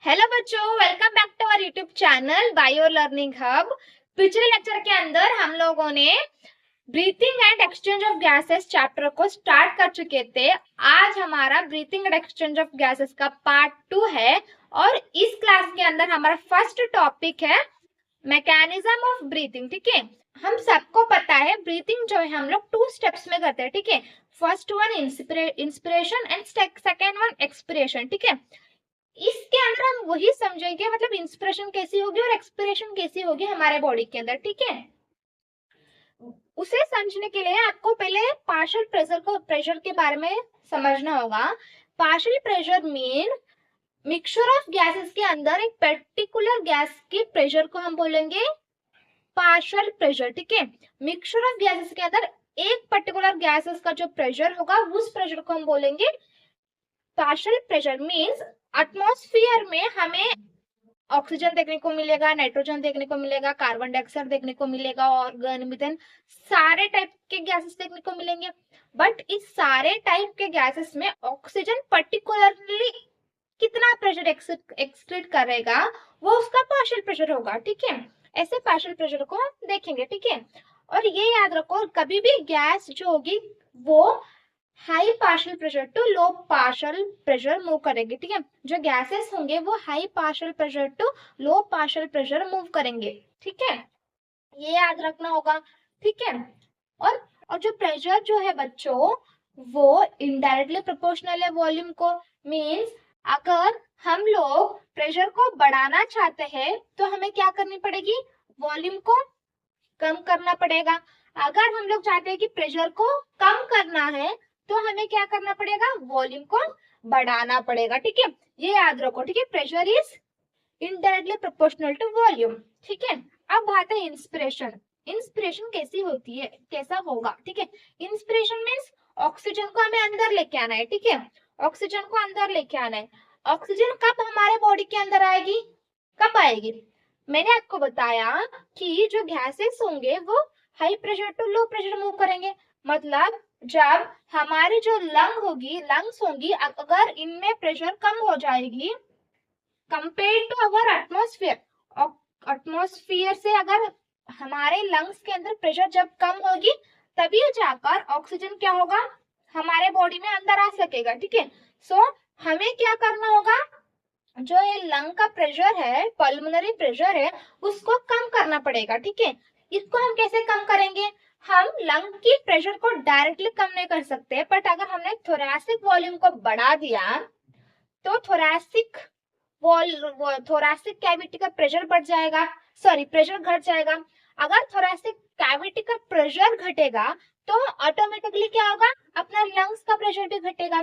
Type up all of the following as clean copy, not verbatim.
Hello बच्चों, welcome back to our YouTube channel bio learning hub. पिछले lecture के अंदर हम लोगों ने breathing and exchange of gases chapter को स्टार्ट कर चुके थे। आज हमारा breathing and exchange of gases का पार्ट 2 है और इस क्लास के अंदर हमारा फर्स्ट टॉपिक है मैकेनिज्म ऑफ ब्रीथिंग। ठीक है, हम सबको पता है ब्रीथिंग जो है हम लोग 2 स्टेप्स में करते हैं। ठीक है, first one inspiration and second one expiration. ठीक है, इसके अंदर हम वही समझेंगे, मतलब इंस्पिरेशन कैसी होगी और एक्सपिरेशन कैसी होगी हमारे बॉडी के अंदर। ठीक है, उसे समझने के लिए आपको पहले पार्शियल प्रेशर के बारे में समझना होगा। Partial pressure mean mixture of gases के अंदर एक पर्टिकुलर गैस के प्रेशर को हम बोलेंगे पार्शियल प्रेशर। ठीक है, मिक्सचर ऑफ गैसेस के अंदर एक पर्टिकुलर गैसेस का जो प्रेशर होगा उस प्रेशर को हम बोलेंगे पार्शियल प्रेशर। मीन्स एटमॉस्फेयर में हमें ऑक्सीजन देखने को मिलेगा, नाइट्रोजन देखने को मिलेगा, कार्बन डाइऑक्साइड देखने को मिलेगा, ऑर्गन, मीथेन, सारे टाइप के गैसेस देखने को मिलेंगे। बट इस सारे टाइप के गैसेस में ऑक्सीजन पर्टिकुलरली कितना प्रेशर एक्सक्रीट करेगा वो उसका पार्शियल प्रेशर होगा। ठीक है, ऐसे पार्शियल प्रेशर को हम देखेंगे। ठीक है, और ये याद रखो, कभी भी गैस जो होगी वो high partial pressure to low partial pressure move करेंगे। ठीक है, जो गैसेस होंगे वो high partial pressure to low partial pressure move करेंगे। ठीक है, ये याद रखना होगा। ठीक है, और जो प्रेशर जो है बच्चों वो इनडायरेक्टली प्रोपोर्शनल है वॉल्यूम को। मींस अगर हम लोग प्रेशर को बढ़ाना चाहते हैं तो हमें क्या करनी पड़ेगी, वॉल्यूम को कम करना पड़ेगा। अगर हम लोग चाहते हैं कि प्रेशर को कम करना है तो हमें क्या करना पड़ेगा, वॉल्यूम को बढ़ाना पड़ेगा। ठीक है, ये याद रखो। ठीक है, pressure is indirectly proportional to volume. ठीक है, अब बात है इंस्पिरेशन। इंस्पिरेशन कैसी होती है, कैसा होगा। ठीक है, इंस्पिरेशन मीन्स ऑक्सीजन को हमें अंदर लेके आना है। ठीक है, ऑक्सीजन को अंदर लेके आना है। ऑक्सीजन कब हमारे बॉडी के अंदर आएगी, कब आएगी, मैंने आपको बताया कि जो गैसेस होंगे वो high pressure to low pressure move करेंगे। मतलब जब हमारी जो लंग्स होंगी, अगर इनमें प्रेशर कम हो जाएगी compare to our atmosphere, atmosphere से अगर हमारे लंग्स के अंदर प्रेशर जब कम होगी तभी जाकर ऑक्सीजन क्या होगा, हमारे बॉडी में अंदर आ सकेगा। ठीक है, सो हमें क्या करना होगा, जो ये लंग का प्रेशर है, पल्मोनरी प्रेशर है, उसको कम करना पड़ेगा। ठीक है, इसको हम कैसे कम करेंगे, हम लंग की प्रेशर को डायरेक्टली कम नहीं कर सकते, बट अगर हमने थोरैसिक वॉल्यूम को बढ़ा दिया तो थोरैसिक कैविटी का प्रेशर बढ़ जाएगा, सॉरी प्रेशर घट जाएगा। अगर थोरैसिक कैविटी का प्रेशर घटेगा तो ऑटोमेटिकली क्या होगा, अपना लंग्स का प्रेशर भी घटेगा।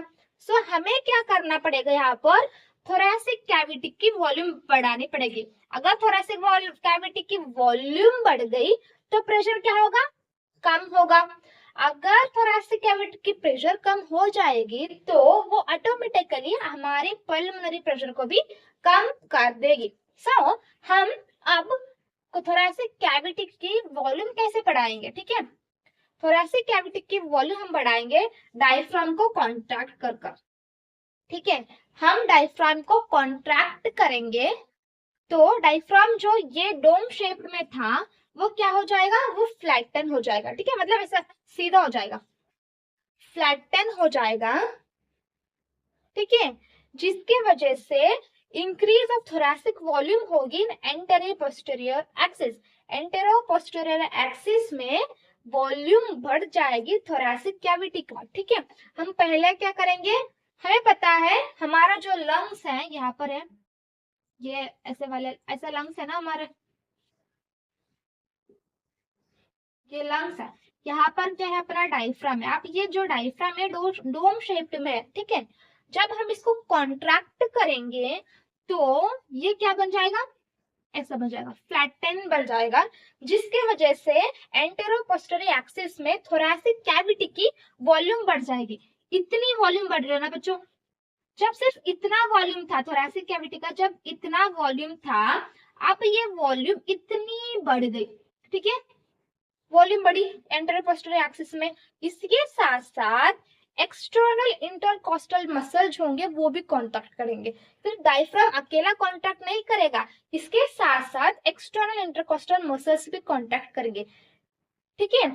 सो हमें क्या करना पड़ेगा, यहाँ पर थोरैसिक कैविटी की वॉल्यूम बढ़ानी पड़ेगी। अगर थोरैसिक कैविटी की वॉल्यूम बढ़ गई तो प्रेशर क्या होगा, कम होगा। अगर थोरैसिक कैविटी की प्रेशर कम हो जाएगी तो वो ऑटोमेटिकली हमारे पल्मोनरी प्रेशर को भी कम कर देगी। सो हम अब थोरैसिक कैविटी की वॉल्यूम कैसे बढ़ाएंगे। ठीक है, थोरैसिक कैविटी की वॉल्यूम हम बढ़ाएंगे डायफ्राम को कॉन्ट्रैक्ट कर। ठीक है, हम डायफ्राम को कॉन्ट्रैक्ट करेंगे तो डायफ्राम जो ये डोम शेप में था वो क्या हो जाएगा, वो फ्लैटन हो जाएगा। ठीक है, मतलब ऐसा सीधा हो जाएगा, फ्लैटन हो जाएगा। ठीक है, जिसकी वजह से इंक्रीज ऑफ थोरैसिक वॉल्यूम होगी in antero posterior axis. Antero posterior axis में वॉल्यूम बढ़ जाएगी थोरैसिक कैविटी का। ठीक है, हम पहले क्या करेंगे, हमें पता है हमारा जो लंग्स है यहाँ पर है, ये ऐसे वाले ऐसा लंग्स है ना हमारे, ये लंग्स है, यहाँ पर क्या है अपना डायफ्राम है। आप ये जो डायफ्राम है डोम शेप्ड में है। ठीक है, जब हम इसको कॉन्ट्रैक्ट करेंगे तो ये क्या बन जाएगा, ऐसा बन जाएगा, फ्लैटन बन जाएगा, जिसके वजह से एंटेरो पोस्टीरियर एक्सिस में थोरैसिक कैविटी की वॉल्यूम बढ़ जाएगी। इतनी वॉल्यूम बढ़ रही है ना बच्चों, जब सिर्फ इतना वॉल्यूम था थोरैसिक कैविटी का, जब इतना वॉल्यूम था, अब ये वॉल्यूम इतनी बढ़ गई। ठीक है, वॉल्यूम बढ़ी एंटेरो पोस्टीरियर एक्सिस में। इसके साथ साथ एक्सटर्नल इंटरकोस्टल मसल्स होंगे वो भी कॉन्टैक्ट करेंगे। फिर डायफ्राम अकेला कॉन्टैक्ट नहीं करेगा, इसके साथ साथ एक्सटर्नल इंटरकोस्टल मसल्स भी कॉन्टैक्ट करेंगे। ठीक है,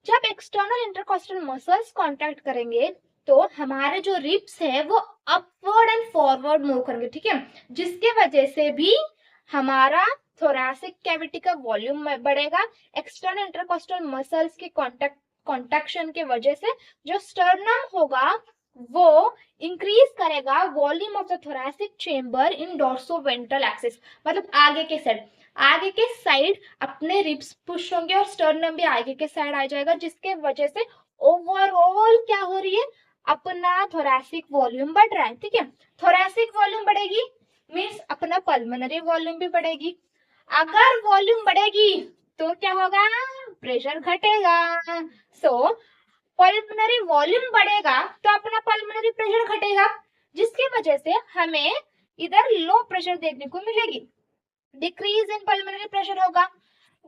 जब एक्सटर्नल इंटरकोस्टल मसल्स कॉन्टैक्ट करेंगे तो हमारे जो रिब्स है वो अपवर्ड एंड फॉरवर्ड मूव करेंगे। ठीक है, जिसके वजह से भी हमारा थोरैसिक कैविटी का वॉल्यूम बढ़ेगा। एक्सटर्नल इंटरकोस्टल मसल्स के कॉन्ट्रैक्शन के वजह से जो स्टर्नम होगा वो इंक्रीज करेगा volume of the thoracic chamber in dorsoventral axis, मतलब आगे के साइड अपने रिब्स पुश होंगे और स्टर्नम भी आगे के साइड आ जाएगा, जिसके वजह से ओवरऑल क्या हो रही है, अपना थोरैसिक वॉल्यूम बढ़ रहा है। ठीक है, थोरैसिक वॉल्यूम बढ़ेगी मीन्स अपना पल्मोनरी वॉल्यूम भी बढ़ेगी। अगर वॉल्यूम बढ़ेगी तो क्या होगा, प्रेशर घटेगा। सो पल्मोनरी वॉल्यूम बढ़ेगा तो अपना पल्मोनरी प्रेशर घटेगा, जिसकी वजह से हमें इधर लो प्रेशर देखने को मिलेगी, डिक्रीज इन पल्मोनरी प्रेशर होगा।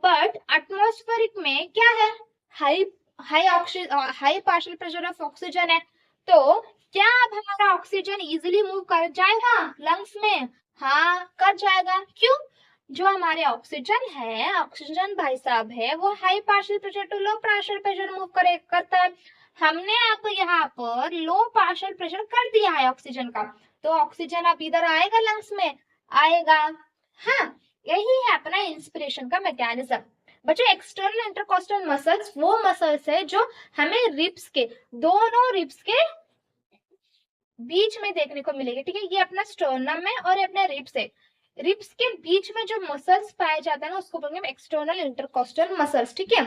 बट एटमॉस्फेरिक में क्या है, high high partial pressure of oxygen है, तो क्या अब हमारा ऑक्सीजन इजीली मूव कर जाएगा लंग्स में? हाँ, कर जाएगा। क्यों? जो हमारे ऑक्सीजन भाई साहब है वो high partial pressure to low partial pressure move करता है। हमने अब यहाँ पर लो पार्शियल प्रेशर कर दिया है ऑक्सीजन का, तो ऑक्सीजन अब इधर आएगा लंग्स में, आएगा। हाँ, यही है अपना इंस्पिरेशन का मैकेनिज्म। बच्चों, एक्सटर्नल इंटरकोस्टल मसल्स वो मसल्स है जो हमें रिब्स के, दोनों रिब्स के बीच में देखने को मिलेगी। ठीक है, ये अपना स्टर्नम है और ये अपना रिब्स है। रिब्स के बीच में जो मसल्स पाए जाते हैं ना उसको बोलेंगे हम एक्सटर्नल इंटरकोस्टल मसल्स। ठीक है,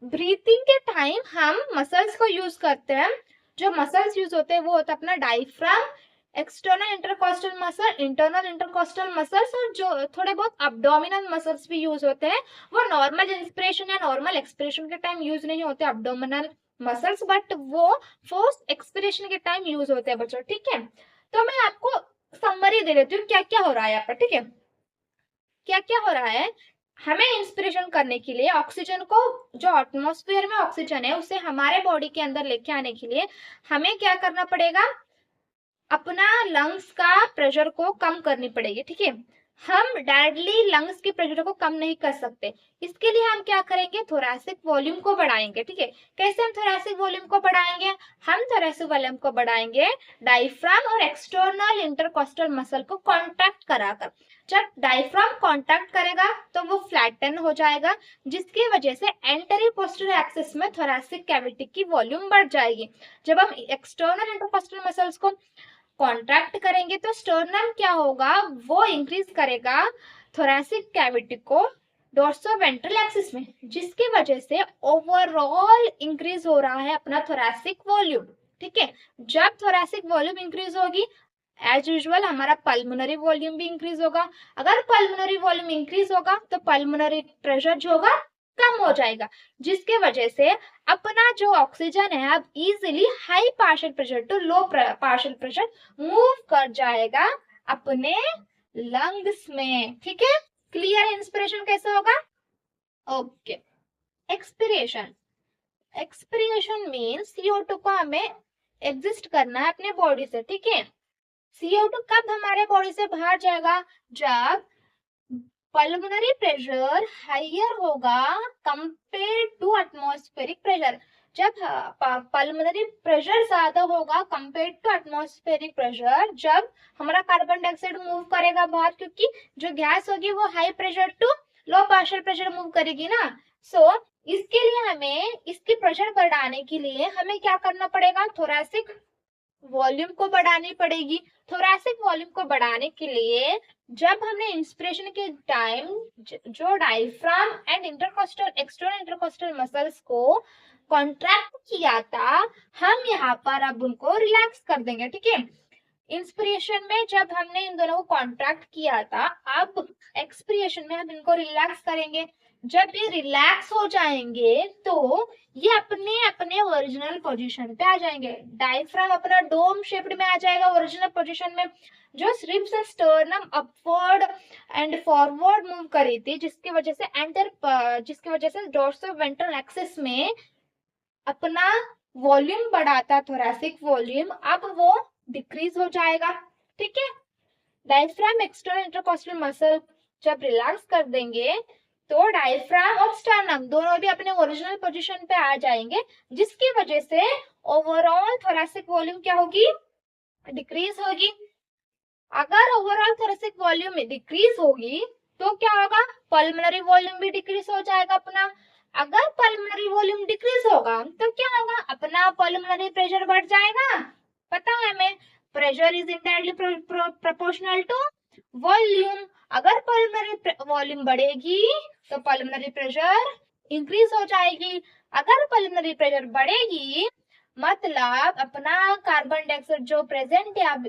ब्रीथिंग के टाइम हम मसल्स को यूज करते हैं। जो मसल्स यूज होते हैं वो होता है अपना diaphragm, external intercostal muscle, internal intercostal muscles, और जो थोड़े बहुत अब्डोमिनल मसल्स भी यूज होते हैं। वो नॉर्मल इंस्पिरेशन या नॉर्मल एक्सपिरेशन के टाइम यूज नहीं होते अब्डोमिनल मसल्स, बट वो फोर्स एक्सपिरेशन के टाइम यूज होते हैं बच्चों। ठीक है, तो मैं आपको समरी दे देती हूँ क्या क्या हो रहा है यहाँ पर। ठीक है, क्या क्या हो रहा है, हमें इंस्पिरेशन करने के लिए ऑक्सीजन को, जो एटमॉस्फेयर में ऑक्सीजन है उसे हमारे बॉडी के अंदर लेके आने के लिए हमें क्या करना पड़ेगा, अपना लंग्स का प्रेशर को कम करनी पड़ेगी। ठीक है, हम डायरेक्टली लंग्स के प्रेशर को कम नहीं कर सकते, इसके लिए हम क्या करेंगे, थोरैसिक वॉल्यूम को बढ़ाएंगे। ठीक है, कैसे हम थोरैसिक वॉल्यूम को बढ़ाएंगे, हम थोरैसिक वॉल्यूम को बढ़ाएंगे डायफ्राम और एक्सटर्नल इंटरकोस्टल मसल को कॉन्ट्रैक्ट कराकर। जब डायफ्राम कॉन्ट्रैक्ट करेगा तो वो फ्लैटन हो जाएगा, जिसकी वजह से एंटेरियर पोस्टीरियर एक्सिस में थोरैसिक कैविटी की वॉल्यूम बढ़ जाएगी। जब हम एक्सटर्नल इंटरकोस्टल मसल्स को कॉन्ट्रैक्ट करेंगे तो स्टर्नम क्या होगा, वो इंक्रीज करेगा थोरैसिक कैविटी को डोर्सोवेंट्रल एक्सिस में, जिसकी वजह से ओवरऑल इंक्रीज हो रहा है अपना थोरैसिक वॉल्यूम। ठीक है, जब थोरैसिक वॉल्यूम इंक्रीज होगी एज यूजुअल हमारा पल्मोनरी वॉल्यूम भी इंक्रीज होगा। अगर पल्मोनरी वॉल्यूम इंक्रीज होगा तो पल्मोनरी प्रेशर जो होगा कम हो जाएगा, जिसके वजह से अपना जो ऑक्सीजन है अब easily high partial pressure to low partial pressure move कर जाएगा अपने लंग्स में। ठीक है, क्लियर? इंस्पिरेशन कैसे होगा? Okay, expiration. Expiration means CO2 को हमें एग्जिस्ट करना है अपने बॉडी से। ठीक है, CO2 कब हमारे बॉडी से बाहर जाएगा, जब पल्मोनरी प्रेशर हाइयर होगा कंपेयर टू एटमॉस्फेरिक प्रेशर। जब पल्मोनरी प्रेशर ज्यादा होगा कंपेयर टू एटमॉस्फेरिक प्रेशर, जब हमारा कार्बन डाइऑक्साइड मूव करेगा बाहर, क्योंकि जो गैस होगी वो high pressure to low partial pressure move करेगी ना। सो इसके लिए हमें इसकी प्रेशर बढ़ाने के लिए हमें क्या करना पड़ेगा, थोरैसिक वॉल्यूम को बढ़ानी पड़ेगी। थोरैसिक वॉल्यूम को बढ़ाने के लिए जब हमने इंस्पिरेशन के टाइम जो diaphragm and intercostal external intercostal muscles को कॉन्ट्रैक्ट किया था, हम यहाँ पर अब उनको रिलैक्स कर देंगे। ठीक है, इंस्पिरेशन में जब हमने इन दोनों को कॉन्ट्रैक्ट किया था, अब एक्सपिरेशन में हम इनको रिलैक्स करेंगे। जब ये रिलैक्स हो जाएंगे तो ये अपने अपने ओरिजिनल पोजीशन पे आ जाएंगे। डायफ्राम अपना डोम शेप्ड में आ जाएगा ओरिजिनल पोजीशन में। जो ribs and sternum upward and forward move कर रही थी, जिसकी वजह से डोर्सोवेंट्रल एक्सिस में अपना वॉल्यूम बढ़ा था थोरैसिक वॉल्यूम, अब वो डिक्रीज हो जाएगा, ठीक है। डायफ्राम एक्सटर्नल इंटरकॉस्टल मसल जब रिलैक्स कर देंगे तो डायफ्राम और स्टर्नम दोनों भी अपने ओरिजिनल पोजीशन पे आ जाएंगे, जिसकी वजह से ओवरऑल थोरैसिक वॉल्यूम क्या होगी, डिक्रीज होगी। अगर ओवरऑल थोरैसिक वॉल्यूम में डिक्रीज होगी तो क्या होगा, पल्मोनरी वॉल्यूम भी डिक्रीज हो जाएगा अपना। अगर पल्मोनरी वॉल्यूम डिक्रीज होगा तो क्या होगा, अपना पल्मोनरी प्रेशर बढ़ जाएगा। पता है हमें, pressure is indirectly proportional to volume. अगर पल्मोनरी वॉल्यूम बढ़ेगी तो पल्मोनरी प्रेशर इंक्रीज हो जाएगी। अगर पल्मोनरी प्रेशर बढ़ेगी मतलब अपना कार्बन डाइऑक्साइड जो प्रेजेंट है अब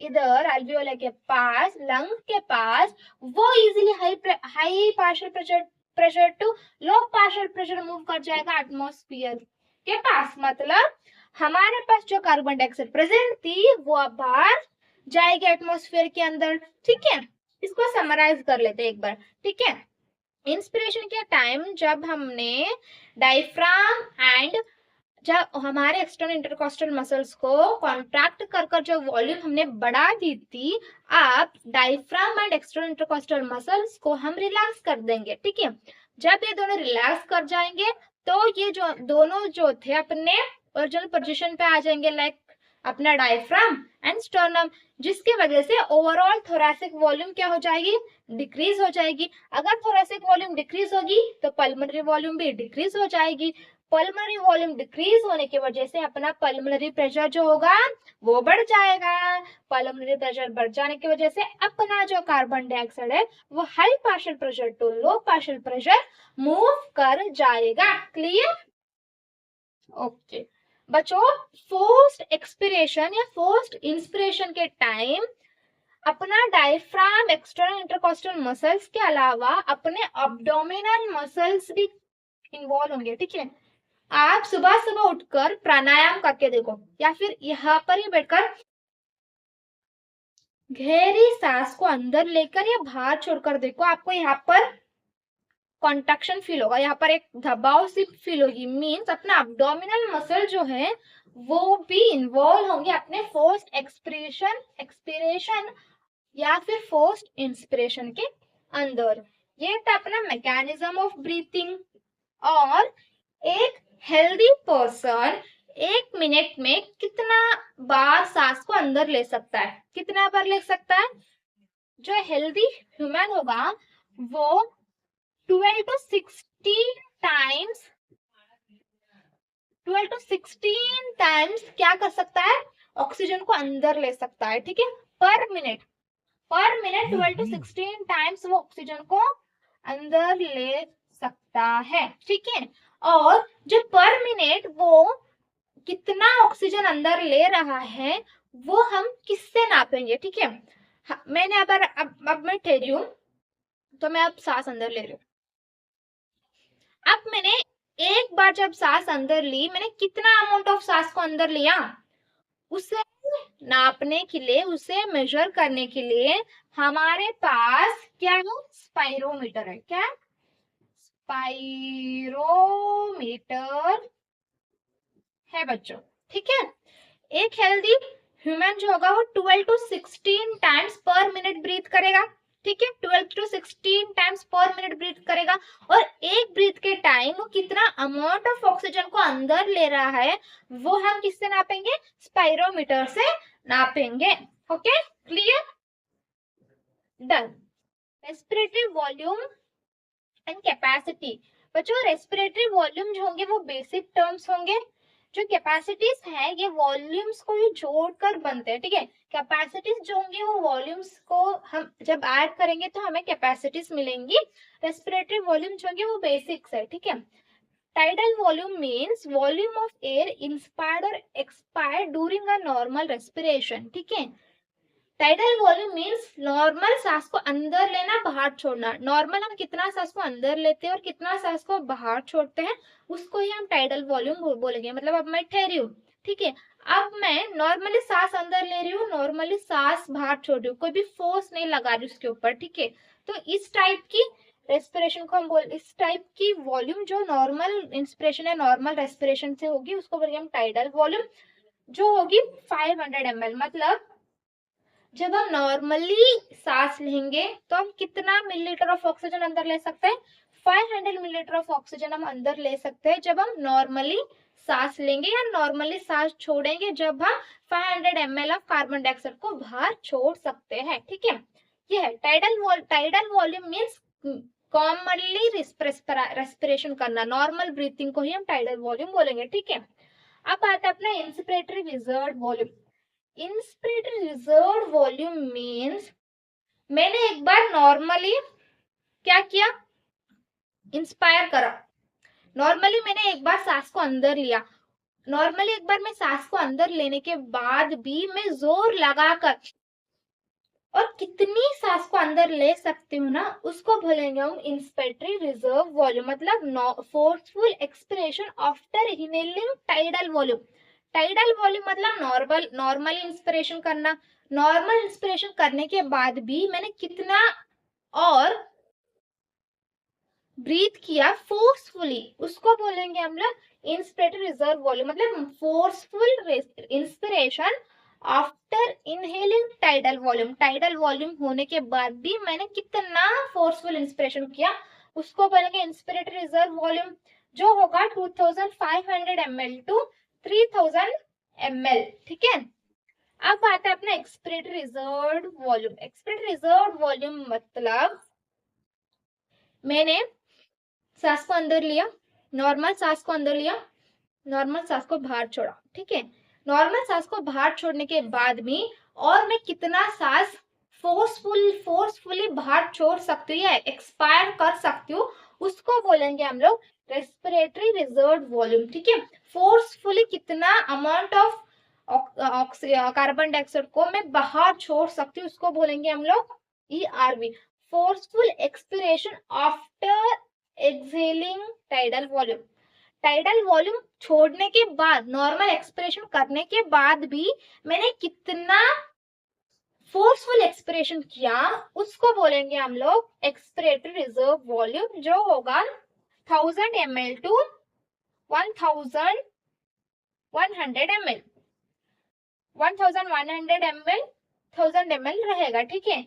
इधर अल्वियोला के पास, लंग के पास, वो easily high partial pressure to low partial pressure move कर जाएगा एटमॉस्फेयर के पास। मतलब हमारे पास जो कार्बन डाइऑक्साइड प्रेजेंट थी वो अब बाहर जाएगी एटमॉस्फेयर के अंदर, ठीक है। इसको समराइज कर लेते हैं एक बार, ठीक है। इंस्पिरेशन के टाइम जब हमने डायफ्राम एंड जब हमारे एक्सटर्नल इंटरकॉस्टल मसल्स को कॉन्ट्रैक्ट कर कर जो वॉल्यूम हमने बढ़ा दी थी, अब diaphragm and external intercostal muscles को हम रिलैक्स कर देंगे, ठीक है। जब ये दोनों रिलैक्स कर जाएंगे तो ये जो दोनों जो थे अपने ओरिजिनल पोजीशन पे आ जाएंगे, लाइक अपना डायफ्राम एंड स्टर्नम, जिसकी वजह से ओवरऑल थोरैसिक वॉल्यूम क्या हो जाएगी, डिक्रीज हो जाएगी। अगर थोरैसिक वॉल्यूम डिक्रीज होगी तो पल्मोनरी वॉल्यूम भी डिक्रीज हो जाएगी। पल्मोनरी वॉल्यूम डिक्रीज होने की वजह से अपना पल्मोनरी प्रेशर जो होगा वो बढ़ जाएगा। पल्मोनरी प्रेशर बढ़ जाने की वजह से अपना जो कार्बन डाइऑक्साइड है वो high partial pressure to low partial pressure move कर जाएगा। क्लियर? ओके बच्चों, फोर्स्ड एक्सपिरेशन या फोर्स्ड इंस्पिरेशन के टाइम अपना डायफ्राम एक्सटर्नल इंटरकॉस्टल मसल्स के अलावा अपने अब्डोमिनल मसल्स भी इन्वॉल्व होंगे, ठीक है। आप सुबह सुबह उठकर प्राणायाम करके देखो या फिर यहाँ पर ही बैठकर गहरी सांस को अंदर लेकर या बाहर छोड़कर देखो, आपको यहाँ पर कॉन्ट्रैक्शन फील होगा, यहाँ पर एक दबाव सी फील होगी। मीन्स अपना अब्डोमिनल मसल जो है वो भी इन्वॉल्व होंगे अपने फोर्स्ड एक्सपिरेशन या फिर फोर्स्ड इंस्पिरेशन के अंदर। ये था अपना मैकेनिज्म ऑफ ब्रीथिंग। और एक हेल्दी पर्सन 1 मिनट में कितना बार सांस को अंदर ले सकता है, कितना बार ले सकता है? जो हेल्दी ह्यूमन होगा वो 12 to 16 टाइम्स 12 to 16 टाइम्स क्या कर सकता है, ऑक्सीजन को अंदर ले सकता है, ठीक है। पर मिनट 12 to 16 टाइम्स वो ऑक्सीजन को अंदर ले सकता है, ठीक है। और जो पर मिनट वो कितना ऑक्सीजन अंदर ले रहा है वो हम किससे नापेंगे, ठीक है। मैंने अब मैं ठहरी हूं तो मैं अब सांस अंदर ले रही हूँ। अब मैंने एक बार जब सांस अंदर ली, मैंने कितना अमाउंट ऑफ सांस को अंदर लिया, उसे नापने के लिए, उसे मेजर करने के लिए हमारे पास क्या है, स्पाइरोमीटर है। क्या? स्पाइरोमीटर है बच्चों, ठीक है। एक हेल्दी ह्यूमन जो होगा वो 12 to 16 times per minute breathe करेगा, ठीक है। 12 to 16 times per minute breathe करेगा और एक ब्रीथ के टाइम वो कितना अमाउंट ऑफ ऑक्सीजन को अंदर ले रहा है वो हम किससे नापेंगे, स्पाइरोमीटर से नापेंगे। Okay clear? Done. Respiratory volume and capacity. बच्चों रेस्पिरेटरी वॉल्यूम जो होंगे वो बेसिक टर्म्स होंगे, जो कैपेसिटीज है ये वॉल्यूम्स को ही जोड़कर बनते हैं, ठीक है। कैपेसिटीज जो होंगी वो वॉल्यूम्स को हम जब ऐड करेंगे तो हमें कैपेसिटीज मिलेंगी। रेस्पिरेटरी वॉल्यूम जो होंगे वो बेसिक्स है, ठीक है। Tidal volume means volume of air inspired और expired during a normal respiration, ठीक है। टाइडल वॉल्यूम मीन्स नॉर्मल सांस को अंदर लेना बाहर छोड़ना। नॉर्मल हम कितना सांस को अंदर लेते हैं और कितना सांस को बाहर छोड़ते हैं उसको ही हम टाइडल वॉल्यूम बोलेंगे। मतलब अब मैं ठहरी हूँ, ठीक है, अब मैं नॉर्मली सांस अंदर ले रही हूँ, नॉर्मली सांस बाहर छोड़ रही हूँ, कोई भी फोर्स नहीं लगा रही उसके ऊपर, ठीक है। तो इस टाइप की रेस्पिरेशन को हम बोल, इस टाइप की वॉल्यूम जो नॉर्मल इंस्पिरेशन है नॉर्मल रेस्पिरेशन से होगी उसको बोलेंगे हम टाइडल वॉल्यूम, जो होगी 500 ml। मतलब जब हम नॉर्मली सांस लेंगे तो हम कितना मिलीलीटर ऑफ ऑक्सीजन अंदर ले सकते हैं, 500 मिलीलीटर ऑफ ऑक्सीजन हम अंदर ले सकते हैं जब हम नॉर्मली सांस लेंगे या नॉर्मली सांस छोड़ेंगे जब हम 500 ml ऑफ कार्बन डाइऑक्साइड को बाहर छोड़ सकते हैं। ठीक है, ये है tidal volume means commonly respiration करना, नॉर्मल ब्रीथिंग को ही हम टाइडल वॉल्यूम बोलेंगे। ठीक है, अब आता है अपना inspiratory reserve volume. Inspiratory reserve volume means मैंने एक बार नॉर्मली क्या किया, इंस्पायर करा, नॉर्मली मैंने एक बार सांस को अंदर लिया, नॉर्मली एक बार मैं सांस को अंदर लेने के बाद भी मैं जोर लगाकर और कितनी सांस को अंदर ले सकती हूँ ना, उसको बोलेंगे हम इंस्पिरेटरी रिजर्व वॉल्यूम। मतलब forceful expiration after inhaling tidal volume. Tidal volume मतलब नॉर्मल इंस्पिरेशन करना, नॉर्मल इंस्पिरेशन करने के बाद भी मैंने कितना और ब्रीथ किया फोर्सफुली, उसको बोलेंगे हम लोग इंस्पिरेटरी रिजर्व वॉल्यूम। मतलब forceful inspiration after inhaling tidal volume, tidal volume होने के बाद भी मैंने कितना फोर्सफुल इंस्पिरेशन किया, उसको बोलेंगे इंस्पिरेटरी रिजर्व वॉल्यूम, जो होगा 2500 ml टू 3000 ml। ठीक है, अब आता है अपना expiratory reserve volume. Expiratory reserve volume मतलब मैंने सांस को अंदर लिया, नॉर्मल सांस को अंदर लिया, नॉर्मल सांस को बाहर छोड़ा। ठीक है, नॉर्मल सांस को बाहर छोड़ने के बाद भी और मैं कितना सांस फोर्सफुली बाहर छोड़ सकती हूँ या एक्सपायर कर सकती हूँ, उसको बोलेंगे हम लोग रेस्पिरेटरी रिजर्व वॉल्यूम। ठीक है, फोर्सफुली कितना अमाउंट ऑफ कार्बन डाइऑक्साइड को मैं बाहर छोड़ सकती हूँ, उसको बोलेंगे हम लोग ERV, forceful expiration after exhaling tidal volume. Tidal volume छोड़ने के बाद, नॉर्मल एक्सपिरेशन करने के बाद भी मैंने कितना फोर्सफुल एक्सपिरेशन किया, उसको बोलेंगे हम लोग एक्सपिरेटरी रिजर्व वॉल्यूम, जो होगा 1000 ml to 1100 ml, 1100 ml 1000 ml रहेगा। ठीक है,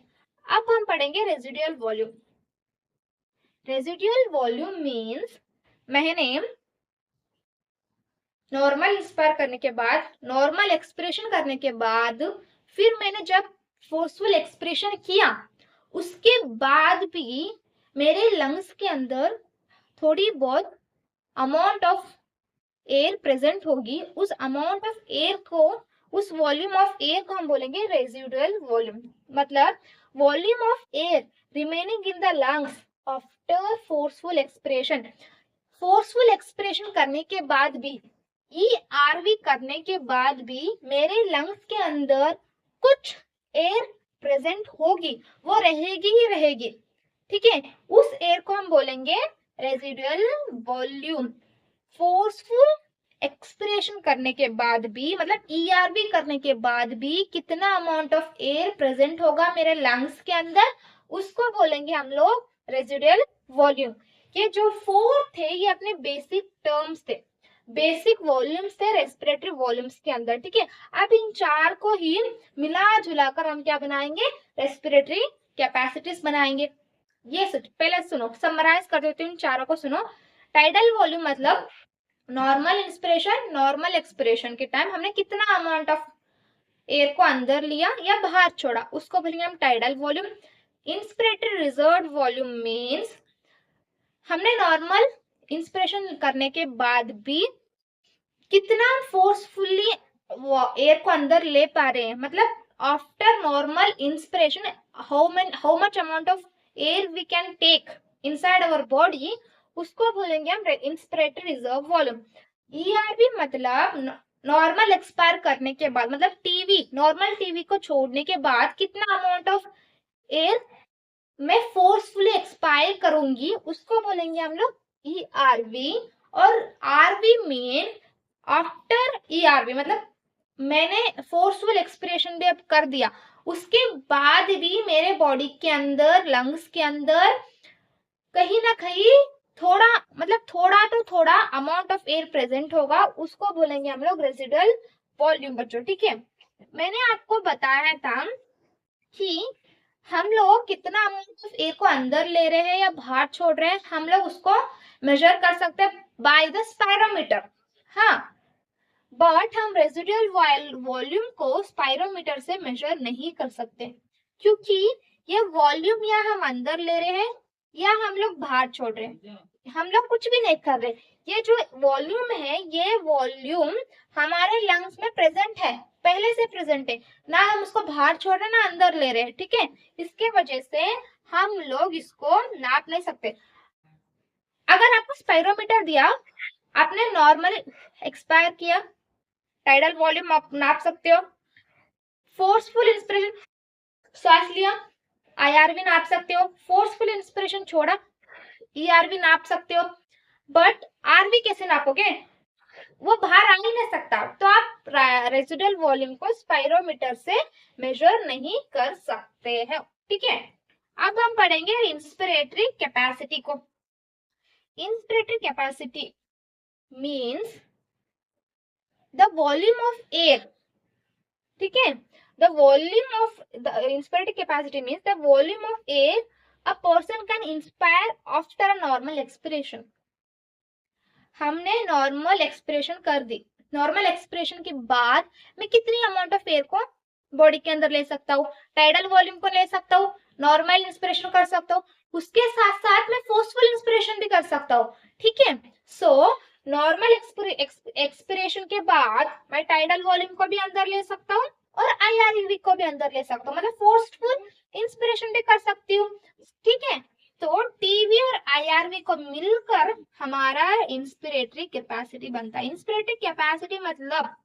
अब हम पढ़ेंगे residual volume. Residual volume means मैंने नॉर्मल इंस्पायर करने के बाद, नॉर्मल एक्सप्रेशन करने के बाद, फिर मैंने जब फोर्सफुल एक्सप्रेशन किया उसके बाद भी मेरे लंग्स के अंदर थोड़ी बहुत अमाउंट ऑफ एयर प्रेजेंट होगी, उस अमाउंट ऑफ एयर को, उस वॉल्यूम ऑफ एयर को हम बोलेंगे रेजिडुअल वॉल्यूम। मतलब volume of air remaining in the lungs after forceful expression, forceful expression करने के बाद भी, ERV करने के बाद भी मेरे लंग्स के अंदर कुछ एयर प्रेजेंट होगी, वो रहेगी ही रहेगी। ठीक है, उस एयर को हम बोलेंगे रेजिडुअल वॉल्यूम। फोर्सफुल एक्सपिरेशन करने के बाद भी, मतलब ERV करने के बाद भी कितना अमाउंट ऑफ एयर प्रेजेंट होगा मेरे लंग्स के अंदर, उसको बोलेंगे हम लोग रेजिडुअल वॉल्यूम। ये जो 4 थे ये अपने बेसिक टर्म्स थे, बेसिक वॉल्यूम्स थे रेस्पिरेटरी वॉल्यूम्स के अंदर। ठीक है, अब इन 4 को ही मिला जुलाकर हम क्या बनाएंगे, रेस्पिरेटरी कैपेसिटीज बनाएंगे। ये पहले सुनो, समराइज कर देती हूँ, इन चारों को सुनो। टाइडल वॉल्यूम मतलब नॉर्मल इंस्पिरेशन नॉर्मल एक्सपिरेशन के टाइम हमने कितना अमाउंट ऑफ एयर को अंदर लिया या बाहर छोड़ा, उसको बोलेंगे हम tidal volume. Inspiratory reserve volume means हमने नॉर्मल इंस्पिरेशन करने के बाद भी कितना फोर्सफुली एयर को अंदर ले पा रहे हैं, मतलब after normal inspiration how much amount of air we can take inside our body, उसको बोलेंगे हम इंस्पिरेटरी रिजर्व वॉल्यूम। ERV मतलब नॉर्मल एक्सपायर करने के बाद, मतलब नॉर्मल टीवी को छोड़ने के बाद कितना अमाउंट ऑफ एयर मैं फोर्सफुली एक्सपायर करूंगी, उसको बोलेंगे हम लोग ERV। और RV मीन आफ्टर ERV, मतलब मैंने फोर्सफुल एक्सपिरेशन भी अब कर दिया, उसके बाद भी मेरे बॉडी के अंदर, लंग्स के अंदर कहीं ना कहीं थोड़ा मतलब थोड़ा तो थोड़ा अमाउंट ऑफ एयर प्रेजेंट होगा, उसको बोलेंगे हम लोग रेजिडुअल वॉल्यूम बच्चों। ठीक है, मैंने आपको बताया था कि हम लोग कितना अमाउंट ऑफ एयर को अंदर ले रहे हैं या बाहर छोड़ रहे हैं, हम लोग उसको मेजर कर सकते हैं बाय द स्पायरोमीटर। हाँ, बट हम रेजिडुअल वॉल्यूम को स्पायरोमीटर से मेजर नहीं कर सकते, क्योंकि ये वॉल्यूम या हम अंदर ले रहे हैं या हम लोग बाहर छोड़ रहे हैं, हम लोग कुछ भी नहीं कर रहे। ये जो वॉल्यूम है, ये वॉल्यूम हमारे लंग्स में प्रेजेंट है, पहले से प्रेजेंट है, ना हम उसको बाहर छोड़ रहे ना अंदर ले रहे हैं। ठीक है, इसके वजह से हम लोग इसको नाप नहीं सकते। अगर आपको स्पायरोमीटर दिया, आपने नॉर्मल एक्सपायर किया, टाइडल वॉल्यूम आप नाप सकते हो। फोर्सफुल इंस्पिरेशन, सांस लिया, आईआरवी नाप सकते हो। फोर्सफुल इंस्पिरेशन छोड़ा, ईआरवी नाप सकते हो। बट आरवी कैसे नापोगे, वो बाहर आ ही नहीं सकता, तो आप रेजिडुअल वॉल्यूम को स्पायरोमीटर से मेजर नहीं कर सकते हैं। ठीक है, अब हम पढ़ेंगे इंस्पिरेटरी कैपेसिटी को। Inspiratory capacity means the volume of air. ठीक है, the volume of the inspiratory capacity means the volume of air a person can inspire after a normal expiration. हमने नॉर्मल एक्सपिरेशन कर दी, नॉर्मल एक्सपिरेशन के बाद मैं कितनी amount of air को body के अंदर ले सकता हूँ, टाइडल वॉल्यूम को ले सकता हूँ, नॉर्मल इंस्पिरेशन कर सकता हूँ, उसके साथ साथ मैं फोर्सफुल इंस्पिरेशन भी कर सकता हूँ। ठीक है, सो नॉर्मल एक्सपिरेशन के बाद मैं टाइडल वॉल्यूम को भी अंदर ले सकता हूँ और आईआरवी को भी अंदर ले सकता हूँ, मतलब फोर्सफुल इंस्पिरेशन भी कर सकती हूँ। ठीक है, तो टीवी और आईआरवी को मिलकर हमारा इंस्पिरेटरी कैपेसिटी बनता है। इंस्पिरेटरी कैपेसिटी मतलब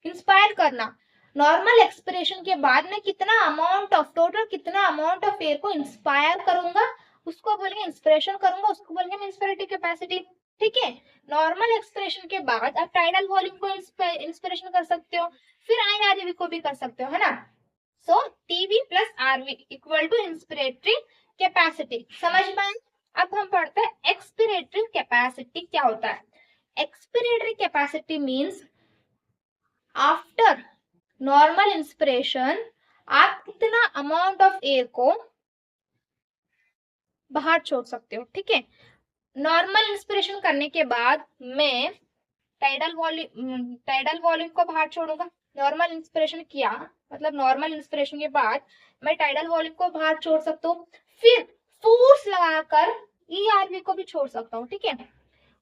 इंस्पायर करना। नॉर्मल एक्सपिरेशन के बाद में कितना अमाउंट ऑफ टोटल कितना अमाउंट ऑफ एयर को इंस्पायर करूंगा, उसको बोलेंगे इंस्पिरेशन करूंगा, उसको बोलेंगे इंस्पिरेटरी कैपेसिटी। ठीक है, नॉर्मल एक्सपिरेशन के बाद आप टाइडल वॉल्यूम को इंस्पिरेशन कर सकते हो, फिर आईआरवी को भी कर सकते हो, है ना। So TV plus RV equal to inspiratory capacity. समझ में आए? अब हम पढ़ते हैं एक्सपिरेटरी कैपेसिटी क्या होता है। Expiratory capacity means after normal inspiration आप कितना अमाउंट ऑफ एयर को बाहर छोड़ सकते हो। ठीक है, नॉर्मल इंस्पिरेशन करने के बाद मैं टाइडल वॉल्यूम को बाहर छोड़ूंगा। नॉर्मल इंस्पिरेशन किया मतलब नॉर्मल इंस्पिरेशन के बाद मैं टाइडल वॉल्यूम को बाहर छोड़ सकता हूँ, फिर फोर्स लगाकर ईआरवी को भी छोड़ सकता हूँ। ठीक है,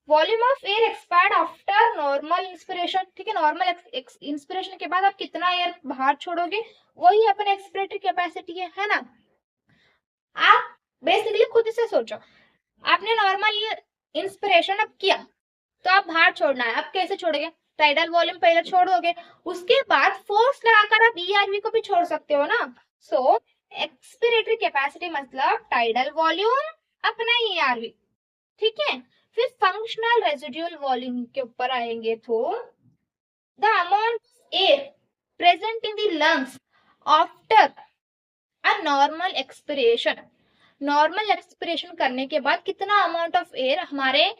volume of air expired after normal inspiration. ठीक है, नॉर्मल इंस्पिरेशन के बाद आप कितना एयर बाहर छोड़ोगे, वही अपने एक्सपिरेटरी कैपेसिटी है ना। आप बेसिकली खुद से सोचो, आपने नॉर्मल इंस्पिरेशन अब किया तो आप बाहर छोड़ना है, आप कैसे छोड़ोगे, टाइडल वॉल्यूम पहले छोड़ दोगे, उसके बाद फोर्स लगाकर आप ईआरवी को भी छोड़ सकते हो ना। सो एक्सपिरेटरी कैपेसिटी मतलब टाइडल वॉल्यूम अपना ईआरवी। ठीक है, फिर फंक्शनल रेजिडुअल वॉल्यूम के ऊपर आएंगे तो the amount air present in the lungs after a normal expiration. Normal expiration करने के बाद कितना अमाउंट ऑफ एयर हमारे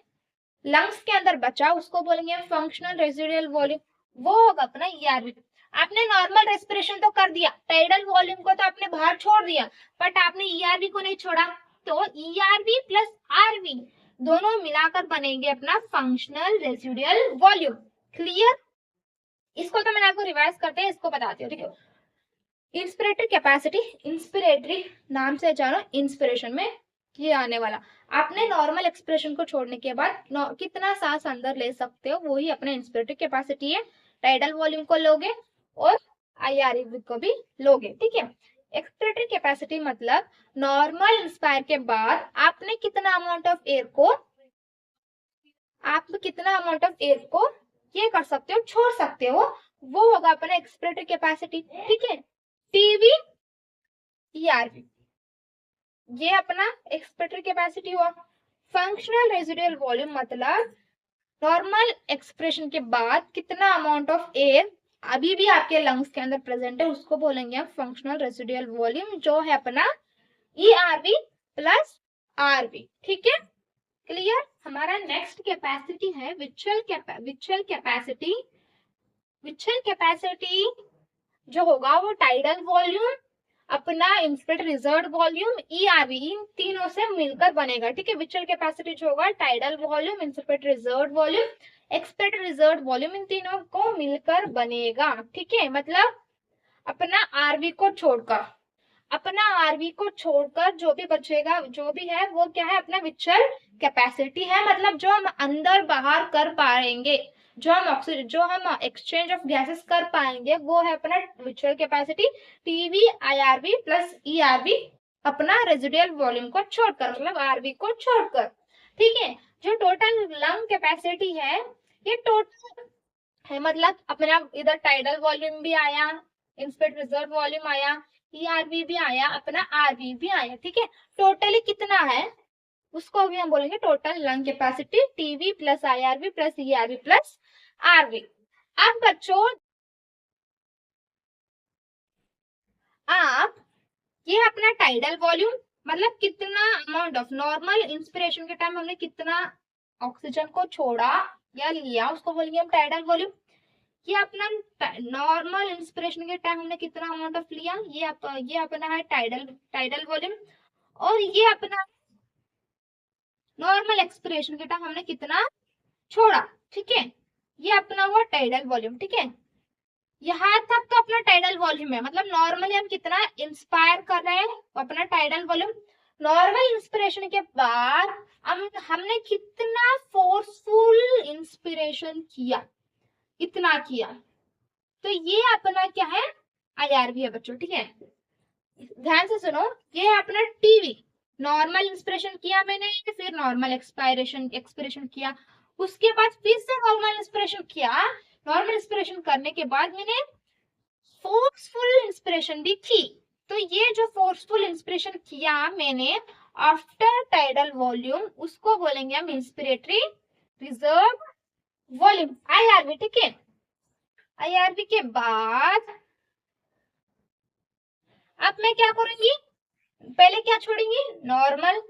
लंग्स के अंदर बचा, उसको बोलेंगे फंक्शनल रेजिडुअल वॉल्यूम, वो होगा अपना ईआरवी। आपने नॉर्मल रेस्पिरेशन तो कर दिया, टाइडल वॉल्यूम को तो आपने बाहर छोड़ दिया, बट आपने ईआरवी को नहीं छोड़ा, तो ईआरवी प्लस आरवी दोनों मिलाकर बनेंगे अपना फंक्शनल रेजिडुअल वॉल्यूम। क्लियर? इसको तो मैंने आपको रिवाइज करते हैं, इसको बताती हूँ। ठीक है, इंस्पिरेटरी कैपेसिटी, इंस्पिरेटरी नाम से जानो, इंस्पिरेशन में ये आने वाला, आपने नॉर्मल एक्सप्रेशन को छोड़ने के बाद कितना सांस अंदर ले सकते हो, वही अपना इंस्पिरेटरी कैपेसिटी है। टाइडल वॉल्यूम को लोगे और आईआरवी को भी लोगे। ठीक है, एक्सपिरेटरी कैपेसिटी मतलब नॉर्मल इंस्पायर के बाद आपने कितना अमाउंट ऑफ एयर को ये कर सकते हो, छोड़ सकते हो, वो होगा अपना एक्सपिरेटरी कैपेसिटी। ठीक है, टीवी ईआरवी ये अपना एक्सपिरेटरी कैपेसिटी हुआ। फंक्शनल रेजिडुअल वॉल्यूम मतलब नॉर्मल एक्सप्रेशन के बाद कितना अमाउंट ऑफ एयर अभी भी आपके लंग्स के अंदर प्रेजेंट है, उसको बोलेंगे हम फंक्शनल रेजिडुअल वॉल्यूम, जो है अपना ईआरवी प्लस आरवी। ठीक है, क्लियर। हमारा नेक्स्ट कैपेसिटी है विचुअल कैपेसिटी। विचुअल कैपेसिटी जो होगा वो टाइडल वॉल्यूम अपना इंस्पेक्ट रिजर्व वॉल्यूम ईआरवी इन तीनों से मिलकर बनेगा। ठीक है, विचुअल कैपेसिटी जो होगा tidal volume, inspect reserve volume, expect reserve volume, इन तीनों को मिलकर बनेगा। ठीक है, मतलब अपना आरवी को छोड़कर, अपना आरवी को छोड़कर जो भी बचेगा, जो भी है वो क्या है, अपना विचुअल कैपेसिटी है। मतलब जो हम अंदर बाहर कर पाएंगे, जो हम एक्सचेंज ऑफ गैसेस कर पाएंगे, वो है अपना vital capacity TV IRV plus ERV अपना रेजिडुअल वॉल्यूम को छोड़कर, मतलब आरवी को छोड़कर। ठीक है, जो टोटल लंग कैपेसिटी है ये टोटल है, मतलब अपना इधर टाइडल वॉल्यूम भी आया, इंस्पेक्ट रिजर्व वॉल्यूम आया, ईआरवी भी आया, अपना आरवी भी आया। ठीक है, टोटली कितना है उसको भी हम बोलेंगे total lung capacity TV plus IRV plus ERV plus RV. अब बच्चों आप ये अपना टाइडल वॉल्यूम मतलब कितना अमाउंट ऑफ नॉर्मल इंस्पिरेशन के टाइम हमने कितना ऑक्सीजन को छोड़ा या लिया उसको बोलेंगे हम टाइडल वॉल्यूम। ये अपना नॉर्मल इंस्पिरेशन के टाइम हमने कितना अमाउंट ऑफ लिया, ये अपना है टाइडल वॉल्यूम। और ये अपना नॉर्मल एक्सपिरेशन के टाइम हमने कितना छोड़ा। ठीक है, ये अपना हुआ टाइडल वॉल्यूम। ठीक है, यहाँ तक तो अपना टाइडल वॉल्यूम है, मतलब नॉर्मली हम कितना इंस्पायर कर रहे हैं अपना टाइडल वॉल्यूम। नॉर्मल इंस्पिरेशन के बाद हमने कितना फोर्सफुल इंस्पिरेशन किया, इतना किया, तो ये अपना क्या है आईआरवी है बच्चों। ठीक है, ध्यान से सुनो, ये है अपना टीवी। नॉर्मल इंस्पिरेशन किया मैंने, फिर नॉर्मल एक्सपिरेशन किया, उसके बाद फिर से नॉर्मल इंस्पिरेशन किया। नॉर्मल इंस्पिरेशन करने के बाद मैंने फोर्सफुल इंस्पिरेशन भी की। तो ये जो फोर्सफुल इंस्पिरेशन किया मैंने आफ्टर टाइडल वॉल्यूम उसको बोलेंगे हम इंस्पिरेटरी रिजर्व वॉल्यूम आईआरवी। ठीक है, आईआरवी के बाद अब मैं क्या करूंगी, पहले क्या छोड़ूंगी, नॉर्मल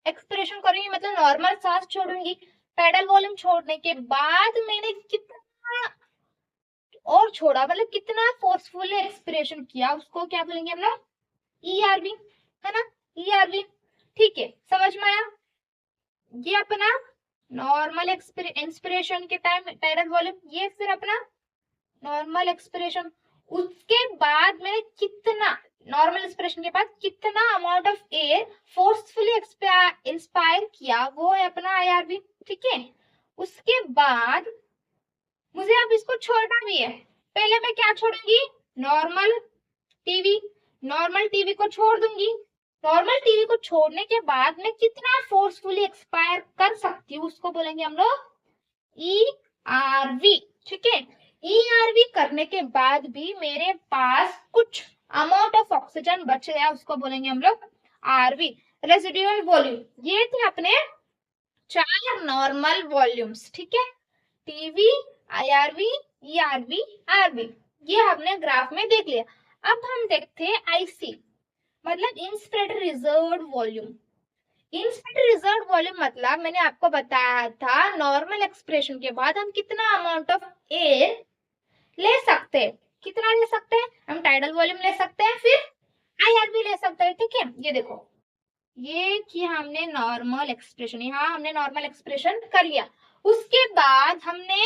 एक्सपिरेशन करूंगी, मतलब नॉर्मल सांस छोड़ूंगी। टाइडल वॉल्यूम छोड़ने के बाद मैंने कितना और छोड़ा, मतलब कितना फोर्सफुली एक्सपिरेशन किया, उसको क्या बोलेंगे हम लोग ईआरवी, है ना, ईआरवी। ठीक है, समझ में आया। ये अपना नॉर्मल इंस्पिरेशन के टाइम टाइडल वॉल्यूम, ये फिर अपना नॉर्मल एक्सपिरेशन। उसके बाद मैंने कितना नॉर्मल इंस्पिरेशन के बाद कितना amount of air forcefully inspire किया, वो है अपना आईआरवी। ठीक है, उसके बाद मुझे अब इसको छोड़ना भी है। पहले मैं क्या छोड़ूंगी, नॉर्मल टीवी को छोड़ दूंगी। नॉर्मल टीवी को छोड़ने के बाद मैं कितना फोर्सफुली एक्सपायर कर सकती हूँ उसको बोलेंगे हम लोग ईआरवी। ठीक है, ईआरवी करने के बाद भी मेरे पास कुछ अमाउंट ऑफ ऑक्सीजन बच गया, उसको बोलेंगे हम लोग आरवी रेसिडुअल वॉल्यूम। ये थे अपने 4 नॉर्मल वॉल्यूम्स। ठीक है, टीवी आईआरवी ईआरवी आरवी, ये हमने ग्राफ में देख लिया। अब हम देखते हैं आईसी मतलब inspiratory reserve volume. Inspiratory reserve volume मतलब मैंने आपको बताया था नॉर्मल एक्सप्रेशन के बाद हम कितना अमाउंट ऑफ एयर ले सकते हैं, कितना ले सकते हैं, हम टाइडल वॉल्यूम ले सकते हैं, फिर आईआरवी ले सकते हैं। ठीक है, ये देखो, ये किया हमने नॉर्मल एक्सप्रेशन, यहाँ हमने नॉर्मल एक्सप्रेशन कर लिया। उसके बाद हमने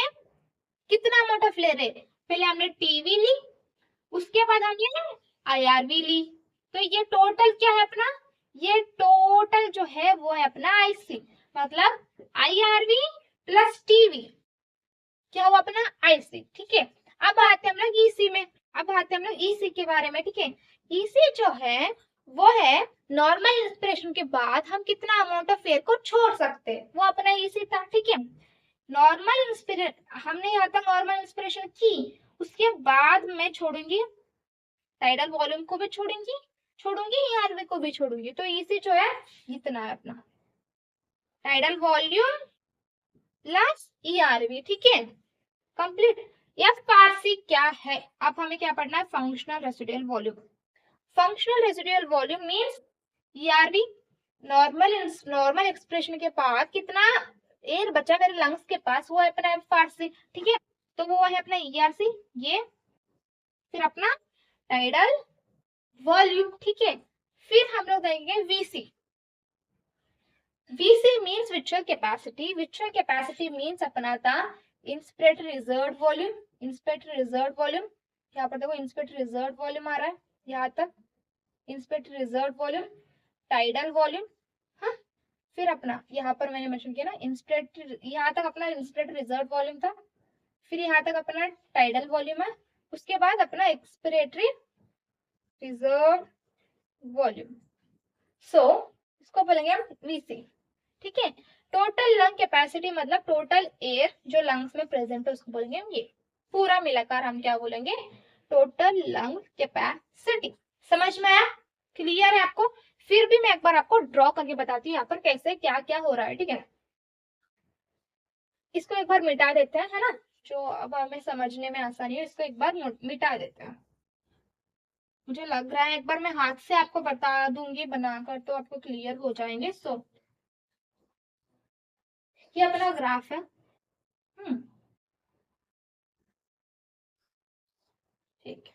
कितना अमाउंट ऑफ ले रहे, पहले हमने टीवी ली, उसके बाद हमने आईआरवी ली। तो ये टोटल क्या है अपना, ये टोटल जो है वो है अपना आईसी, मतलब आईआरवी प्लस टीवी क्या हुआ अपना आईसी। ठीक है, अब आते हैं हम लोग ईसी में, अब आते हैं हम लोग ईसी के बारे में। ठीक है, ईसी जो है वो है नॉर्मल इंस्पिरेशन के बाद हम कितना अमाउंट ऑफ एयर को छोड़ सकते हैं, वो अपना ईसी था। ठीक है, नॉर्मल इंस्पिरेशन हमने यहाँ तक नॉर्मल इंस्पिरेशन की, उसके बाद मैं छोड़ूंगी टाइडल वॉल्यूम को भी छोड़ूंगी ईआरवी को भी छोड़ूंगी। तो ईसी जो है इतना है अपना टाइडल वॉल्यूम प्लस ईआरवी। ठीक है, कंप्लीट। एफआरसी क्या है, अब हमें क्या पढ़ना है, functional residual volume. Functional residual volume means ERV normal expression के बाद कितना एयर बचा मेरे लंग्स के पास, वो है अपना एफआरसी, ठीक है। तो वो है अपना ईआरसी, ये फिर अपना टाइडल वॉल्यूम, ठीक है। फिर हम लोग देखेंगे VC. VC means vital capacity. Vital capacity means अपना था inspiratory reserve volume. Inspiratory reserve volume, यहाँ पर देखो इंस्पिरेटरी रिजर्व वॉल्यूम आ रहा है यहाँ तक, inspiratory reserve volume, tidal volume, हाँ। फिर अपना यहाँ पर मैंने मेंशन किया ना इंस्पिरेटरी, यहाँ तक अपना इंस्पिरेटरी रिजर्व वॉल्यूम था, फिर यहाँ तक अपना टाइडल वॉल्यूम है, उसके बाद अपना एक्सपिरेटरी रिजर्व वॉल्यूम। सो इसको बोलेंगे हम वीसी, ठीक है। टोटल लंग कैपेसिटी मतलब टोटल एयर जो लंग्स में प्रेजेंट है उसको बोलेंगे हम, ये पूरा मिलाकर हम क्या बोलेंगे, टोटल लंग कैपेसिटी। समझ में आया, क्लियर है आपको? फिर भी मैं एक बार आपको ड्रॉ करके बताती हूँ यहाँ पर कैसे क्या क्या हो रहा है, ठीक है। इसको एक बार मिटा देते हैं, है ना, जो अब हमें समझने में आसानी है, इसको एक बार मिटा देते हैं। मुझे लग रहा है एक बार मैं हाथ से आपको बता दूंगी बनाकर तो आपको क्लियर हो जाएंगे। सो ये अपना ग्राफ है, ठीक है।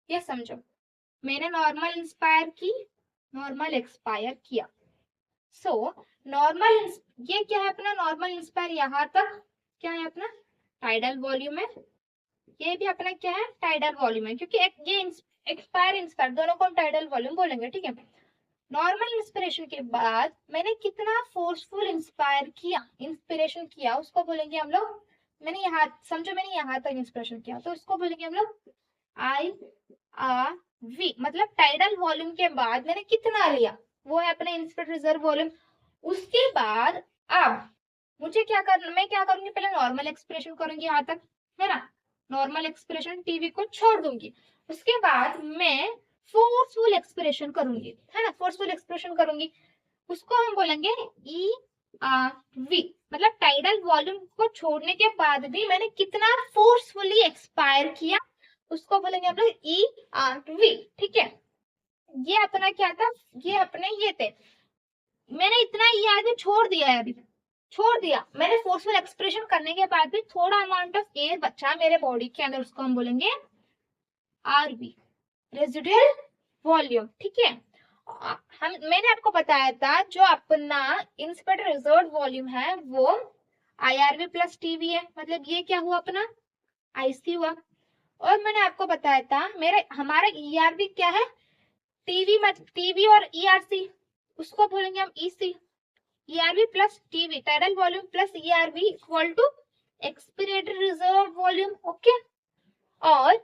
ये समझो, मैंने नॉर्मल इंस्पायर की, नॉर्मल एक्सपायर किया। सो नॉर्मल, ये क्या है अपना नॉर्मल इंस्पायर, यहाँ तक क्या है अपना टाइडल वॉल्यूम है, ये भी अपना क्या है टाइडल वॉल्यूम है, क्योंकि ये एक्सपायर इंस्पायर दोनों को हम टाइडल वॉल्यूम बोलेंगे, ठीक है। नॉर्मल इंस्पिरेशन के बाद मैंने कितना फोर्सफुल इंस्पायर किया, इंस्पिरेशन किया, उसको बोलेंगे हम लोग, मैंने यहाँ समझो मैंने यहाँ तक इंस्पिरेशन किया तो उसको बोलेंगे हम लोग आई आर वी, मतलब टाइडल वॉल्यूम के बाद मैंने कितना लिया, वो है अपना इंस्पिरेट रिजर्व वॉल्यूम। उसके बाद अब मुझे क्या करना, मैं क्या करूंगी, पहले नॉर्मल एक्सप्रेशन करूंगी यहाँ तक, है ना, नॉर्मल एक्सप्रेशन टीवी को छोड़ दूंगी। उसके बाद मैं फोर्सफुल एक्सप्रेशन करूंगी, है ना, फोर्सफुल एक्सप्रेशन करूंगी, उसको हम बोलेंगे ई आर वी, मतलब टाइडल वॉल्यूम को छोड़ने के बाद भी मैंने कितना फोर्सफुली एक्सपायर किया, उसको बोलेंगे हम लोग ई आर वी, ठीक है। ये अपना क्या था, ये अपने ये थे, मैंने इतना ई आर वी छोड़ दिया है, अभी छोड़ दिया मैंने फोर्सफुल एक्सप्रेशन करने के बाद भी थोड़ा अमाउंट ऑफ एयर बचा मेरे बॉडी के अंदर, उसको हम बोलेंगे आरवी, रेजिडुअल वॉल्यूम, ठीक है। मैंने आपको बताया था जो अपना इंस्पिरेटरी रिजर्व वॉल्यूम है वो आईआरवी प्लस टीवी है, मतलब ये क्या हुआ अपना आईसी हुआ। और मैंने आपको बताया था मेरे हमारा ईआरवी क्या है, टीवी और ईआरसी, उसको बोलेंगे हम EC. ERV plus TV tidal volume plus ERV equal to expiratory reserve volume, okay. और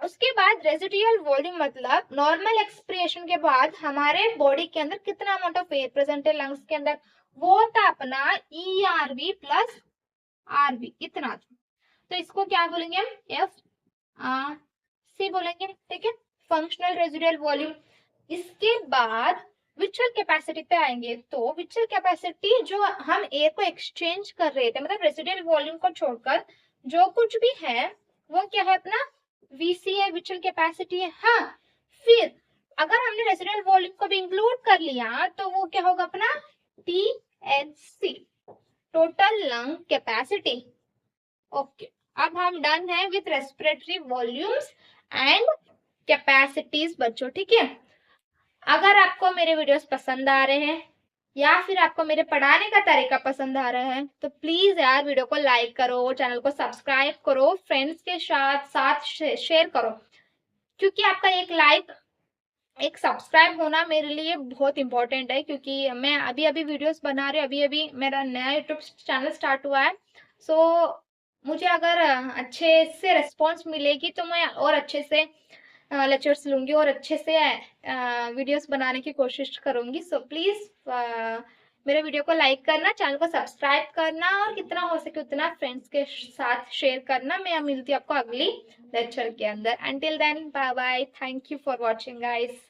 उसके बाद रेजिडुअल वॉल्यूम मतलब नॉर्मल एक्सप्रेशन के बाद हमारे बॉडी के अंदर कितना अमाउंट ऑफ एयर प्रेजेंट है लंग्स के अंदर, वो था अपना ईआरवी प्लस आरवी, इतना था। तो इसको क्या बोलेंगे हम, एफ आर सी बोलेंगे, ठीक है, फंक्शनल रेजिडुअल वॉल्यूम। इसके बाद विचुअल कैपेसिटी पे आएंगे, तो विचुअल कैपेसिटी जो हम एयर को एक्सचेंज कर रहे थे, मतलब रेजिडुअल वॉल्यूम को छोड़कर जो कुछ भी है वो क्या है अपना वीसी है, विचुअल कैपेसिटी है, हाँ। फिर अगर हमने रेजिडुअल वॉल्यूम को भी इंक्लूड कर लिया तो वो क्या होगा अपना TNC, total lung capacity, okay. अब हम डन है with respiratory volumes and capacities बच्चों, ठीक है। अगर आपको मेरे वीडियोस पसंद आ रहे हैं या फिर आपको मेरे पढ़ाने का तरीका पसंद आ रहा है तो प्लीज यार वीडियो को लाइक करो, चैनल को सब्सक्राइब करो, फ्रेंड्स के साथ शेयर करो, क्योंकि आपका एक लाइक एक सब्सक्राइब होना मेरे लिए बहुत इंपॉर्टेंट है, क्योंकि मैं अभी अभी वीडियोस बना रही हूँ, अभी अभी मेरा नया यूट्यूब चैनल स्टार्ट हुआ है। सो मुझे अगर अच्छे से रिस्पॉन्स मिलेगी तो मैं और अच्छे से लेक्चर्स लूंगी और अच्छे से वीडियोस बनाने की कोशिश करूंगी। सो प्लीज मेरे वीडियो को लाइक करना, चैनल को सब्सक्राइब करना और कितना हो सके उतना फ्रेंड्स के साथ शेयर करना। मैं मिलती हूँ आपको अगली लेक्चर के अंदर। Until then bye bye, thank you for watching guys.